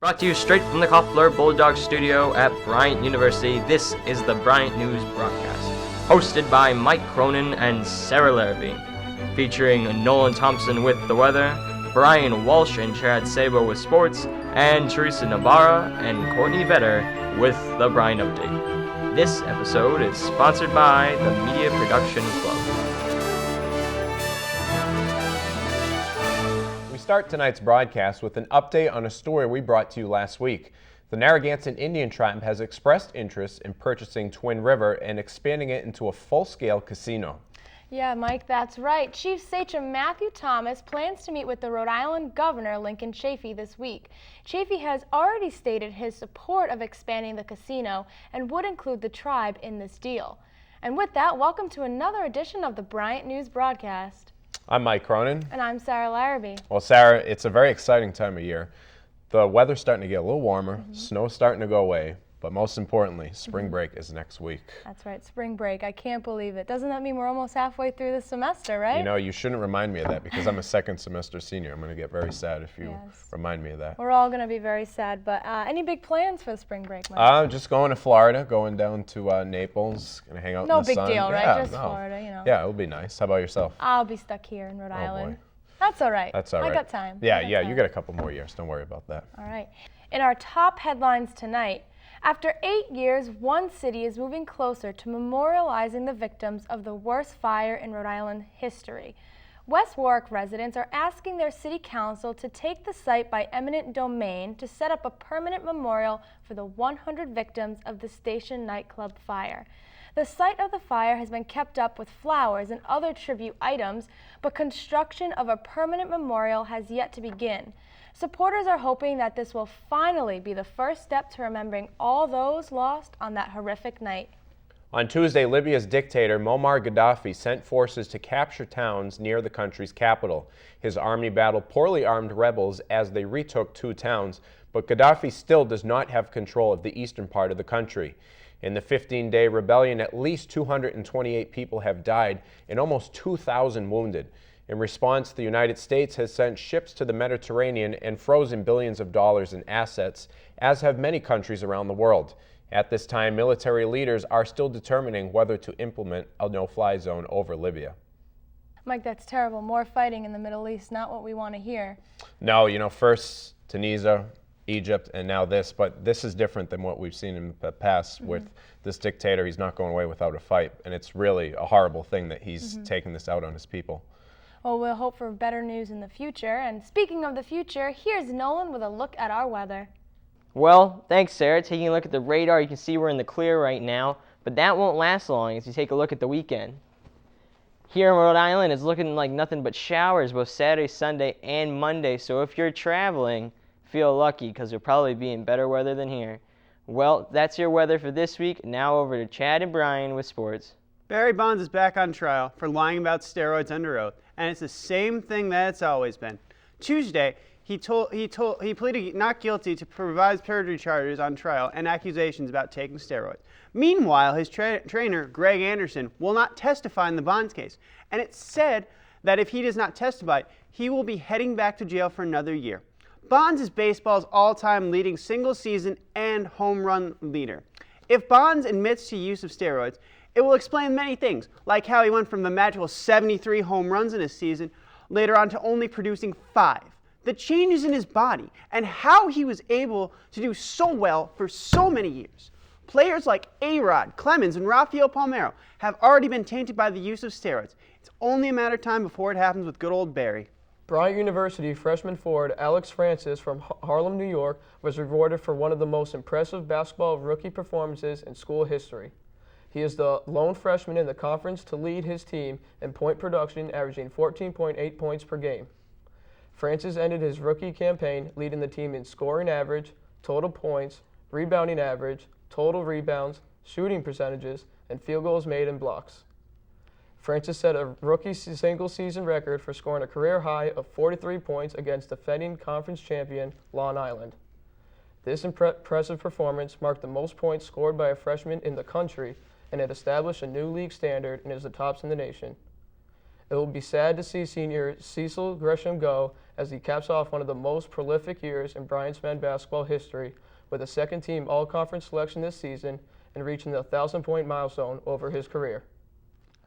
Brought to you straight from the Koffler Bulldog Studio at Bryant University, this is the Bryant News Broadcast, hosted by Mike Cronin and Sarah Larrabee, featuring Nolan Thompson with the weather, Brian Walsh and Chad Sabo with sports, and Teresa Navarra and Courtney Vetter with the Bryant Update. This episode is sponsored by the Media Production Club. Start tonight's broadcast with an update on a story we brought to you last week. The Narragansett Indian Tribe has expressed interest in purchasing Twin River and expanding it into a full-scale casino. Yeah, Mike, that's right. Chief Sachem Matthew Thomas plans to meet with the Rhode Island Governor Lincoln Chafee this week. Chafee has already stated his support of expanding the casino and would include the tribe in this deal. And with that, welcome to another edition of the Bryant News Broadcast. I'm Mike Cronin. And I'm Sarah Larrabee. Well, Sarah, it's a very exciting time of year. The weather's starting to get a little warmer, snow's starting to go away, but most importantly, spring break is next week. That's right, spring break. I can't believe it. Doesn't that mean we're almost halfway through the semester, right? You know, you shouldn't remind me of that because I'm a second semester senior. I'm going to get very sad if you remind me of that. We're all going to be very sad, but any big plans for the spring break, Mike? Just going to Florida, going down to Naples, going to hang out in the sun. No big deal, right? Just Florida, you know. Yeah, it'll be nice. How about yourself? I'll be stuck here in Rhode Island. Boy. That's all right. That's all right. I got time. Yeah, you got a couple more years. Don't worry about that. All right. In our top headlines tonight, after 8 years, one city is moving closer to memorializing the victims of the worst fire in Rhode Island history. West Warwick residents are asking their city council to take the site by eminent domain to set up a permanent memorial for the 100 victims of the Station nightclub fire. The site of the fire has been kept up with flowers and other tribute items, but construction of a permanent memorial has yet to begin. Supporters are hoping that this will finally be the first step to remembering all those lost on that horrific night. On Tuesday, Libya's dictator Muammar Gaddafi sent forces to capture towns near the country's capital. His army battled poorly armed rebels as they retook 2 towns, but Gaddafi still does not have control of the eastern part of the country. In the 15-day rebellion, at least 228 people have died and almost 2,000 wounded. In response, the United States has sent ships to the Mediterranean and frozen billions of dollars in assets, as have many countries around the world. At this time, military leaders are still determining whether to implement a no-fly zone over Libya. Mike, that's terrible. More fighting in the Middle East, not what we want to hear. No, first Tunisia, Egypt, and now this, but this is different than what we've seen in the past with this dictator. He's not going away without a fight, and it's really a horrible thing that he's taking this out on his people. Well, we'll hope for better news in the future. And speaking of the future, here's Nolan with a look at our weather. Well, thanks, Sarah. Taking a look at the radar, you can see we're in the clear right now, but that won't last long as you take a look at the weekend. Here in Rhode Island, it's looking like nothing but showers both Saturday, Sunday, and Monday, so if you're traveling, feel lucky because you'll probably be in better weather than here. Well, that's your weather for this week. Now over to Chad and Brian with sports. Barry Bonds is back on trial for lying about steroids under oath, and it's the same thing that it's always been. Tuesday, he pleaded not guilty to revised perjury charges on trial and accusations about taking steroids. Meanwhile, his trainer, Greg Anderson, will not testify in the Bonds case, and it's said that if he does not testify, he will be heading back to jail for another year. Bonds is baseball's all-time leading single-season and home run leader. If Bonds admits to use of steroids, it will explain many things, like how he went from the magical 73 home runs in a season later on to only producing 5, the changes in his body, and how he was able to do so well for so many years. Players like A-Rod, Clemens, and Rafael Palmeiro have already been tainted by the use of steroids. It's only a matter of time before it happens with good old Barry. Bryant University freshman forward Alex Francis from Harlem, New York, was rewarded for one of the most impressive basketball rookie performances in school history. He is the lone freshman in the conference to lead his team in point production, averaging 14.8 points per game. Francis ended his rookie campaign leading the team in scoring average, total points, rebounding average, total rebounds, shooting percentages, and field goals made and blocks. Francis set a rookie single-season record for scoring a career high of 43 points against defending conference champion Long Island. This impressive performance marked the most points scored by a freshman in the country, and it established a new league standard and is the tops in the nation. It will be sad to see senior Cecil Gresham go as he caps off one of the most prolific years in Bryant's men basketball history with a second-team all-conference selection this season and reaching the 1,000-point milestone over his career.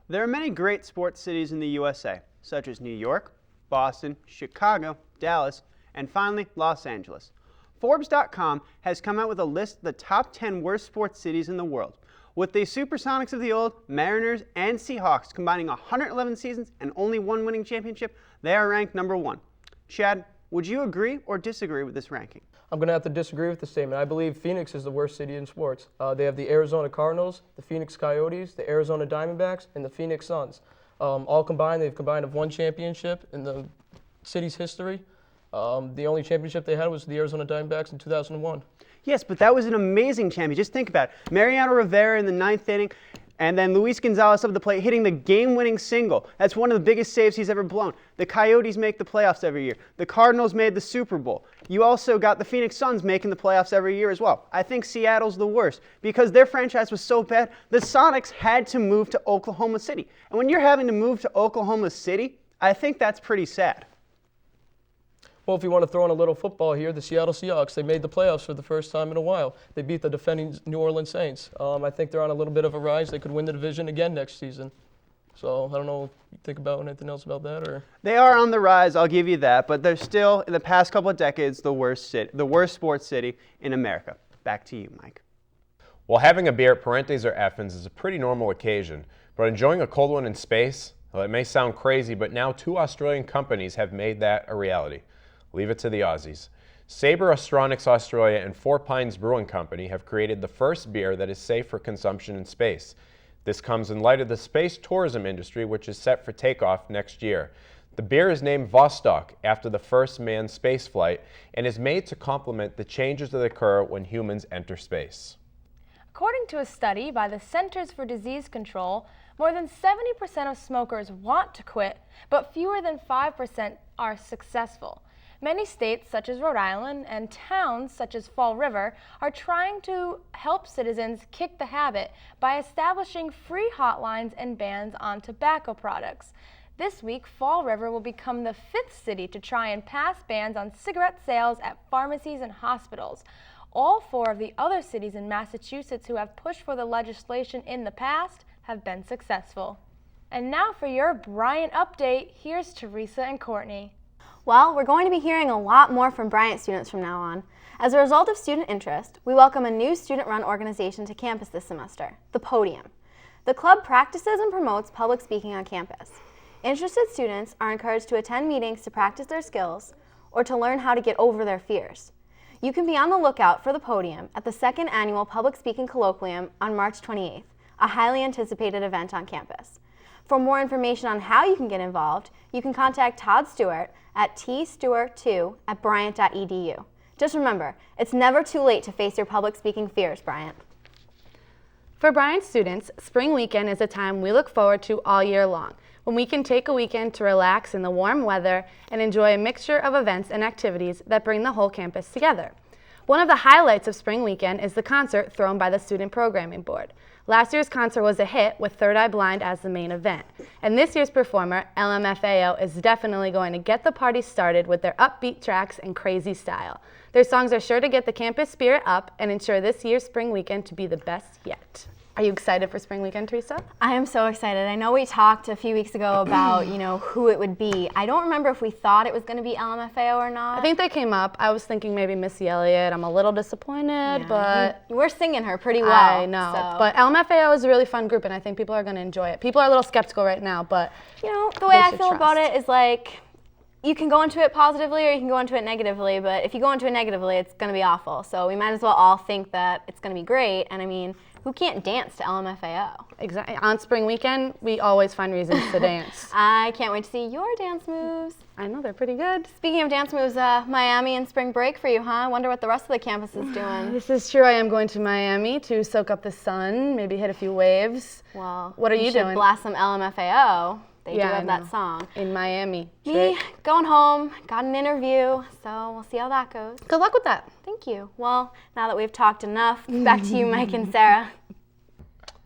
There are many great sports cities in the USA, such as New York, Boston, Chicago, Dallas, and finally, Los Angeles. Forbes.com has come out with a list of the top 10 worst sports cities in the world. With the Supersonics of the old, Mariners, and Seahawks combining 111 seasons and only one winning championship, they are ranked number 1. Chad, would you agree or disagree with this ranking? I'm going to have to disagree with the statement. I believe Phoenix is the worst city in sports. They have the Arizona Cardinals, the Phoenix Coyotes, the Arizona Diamondbacks, and the Phoenix Suns. All combined, they've combined of one championship in the city's history. The only championship they had was the Arizona Diamondbacks in 2001. Yes, but that was an amazing champion. Just think about it. Mariano Rivera in the 9th inning, and then Luis Gonzalez up the plate hitting the game-winning single. That's one of the biggest saves he's ever blown. The Coyotes make the playoffs every year. The Cardinals made the Super Bowl. You also got the Phoenix Suns making the playoffs every year as well. I think Seattle's the worst because their franchise was so bad, the Sonics had to move to Oklahoma City. And when you're having to move to Oklahoma City, I think that's pretty sad. Well, if you want to throw in a little football here, the Seattle Seahawks, they made the playoffs for the first time in a while. They beat the defending New Orleans Saints. I think they're on a little bit of a rise. They could win the division again next season. So I don't know if you think about anything else about that, or They are on the rise, I'll give you that, but they're still, in the past couple of decades, the worst sports city in America. Back to you, Mike. Well, having a beer at Parentes or Effins is a pretty normal occasion, but enjoying a cold one in space, well, it may sound crazy, but now 2 Australian companies have made that a reality. Leave it to the Aussies. Sabre Astronics Australia and Four Pines Brewing Company have created the first beer that is safe for consumption in space. This comes in light of the space tourism industry, which is set for takeoff next year. The beer is named Vostok after the first manned space flight and is made to complement the changes that occur when humans enter space. According to a study by the Centers for Disease Control, more than 70% of smokers want to quit, but fewer than 5% are successful. Many states, such as Rhode Island, and towns, such as Fall River, are trying to help citizens kick the habit by establishing free hotlines and bans on tobacco products. This week, Fall River will become the 5th city to try and pass bans on cigarette sales at pharmacies and hospitals. All 4 of the other cities in Massachusetts who have pushed for the legislation in the past have been successful. And now for your Bryant update, here's Teresa and Courtney. Well, we're going to be hearing a lot more from Bryant students from now on. As a result of student interest, we welcome a new student-run organization to campus this semester, the Podium. The club practices and promotes public speaking on campus. Interested students are encouraged to attend meetings to practice their skills or to learn how to get over their fears. You can be on the lookout for the Podium at the 2nd Annual Public Speaking Colloquium on March 28th, a highly anticipated event on campus. For more information on how you can get involved, you can contact Todd Stewart at tstewart2@bryant.edu. Just remember, it's never too late to face your public speaking fears, Bryant. For Bryant students, spring weekend is a time we look forward to all year long, when we can take a weekend to relax in the warm weather and enjoy a mixture of events and activities that bring the whole campus together. One of the highlights of spring weekend is the concert thrown by the Student Programming Board. Last year's concert was a hit with Third Eye Blind as the main event. And this year's performer, LMFAO, is definitely going to get the party started with their upbeat tracks and crazy style. Their songs are sure to get the campus spirit up and ensure this year's spring weekend to be the best yet. Are you excited for spring weekend, Teresa? I am so excited. I know we talked a few weeks ago about, who it would be. I don't remember if we thought it was going to be LMFAO or not. I think they came up. I was thinking maybe Missy Elliott. I'm a little disappointed, but we're singing her pretty well. I know. So. But LMFAO is a really fun group, and I think people are going to enjoy it. People are a little skeptical right now, but the way I feel about it is like, you can go into it positively or you can go into it negatively, but if you go into it negatively, it's going to be awful. So we might as well all think that it's going to be great. And I mean, who can't dance to LMFAO? Exactly. On spring weekend, we always find reasons to dance. I can't wait to see your dance moves. I know, they're pretty good. Speaking of dance moves, Miami and spring break for you, huh? I wonder what the rest of the campus is doing. This is true. I am going to Miami to soak up the sun, maybe hit a few waves. Well, what are you doing? Blast some LMFAO. They do have I that know. song. In Miami. Me, going home, got an interview, so we'll see how that goes. Good luck with that. Thank you. Well, now that we've talked enough, back to you, Mike and Sarah.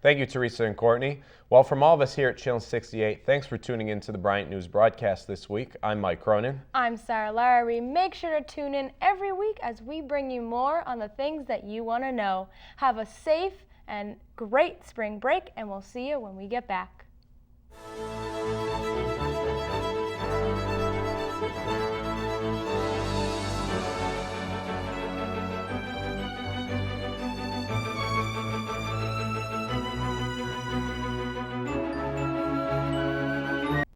Thank you, Teresa and Courtney. Well, from all of us here at Channel 68, thanks for tuning in to the Bryant News broadcast this week. I'm Mike Cronin. I'm Sarah Larrabee. Make sure to tune in every week as we bring you more on the things that you want to know. Have a safe and great spring break, and we'll see you when we get back.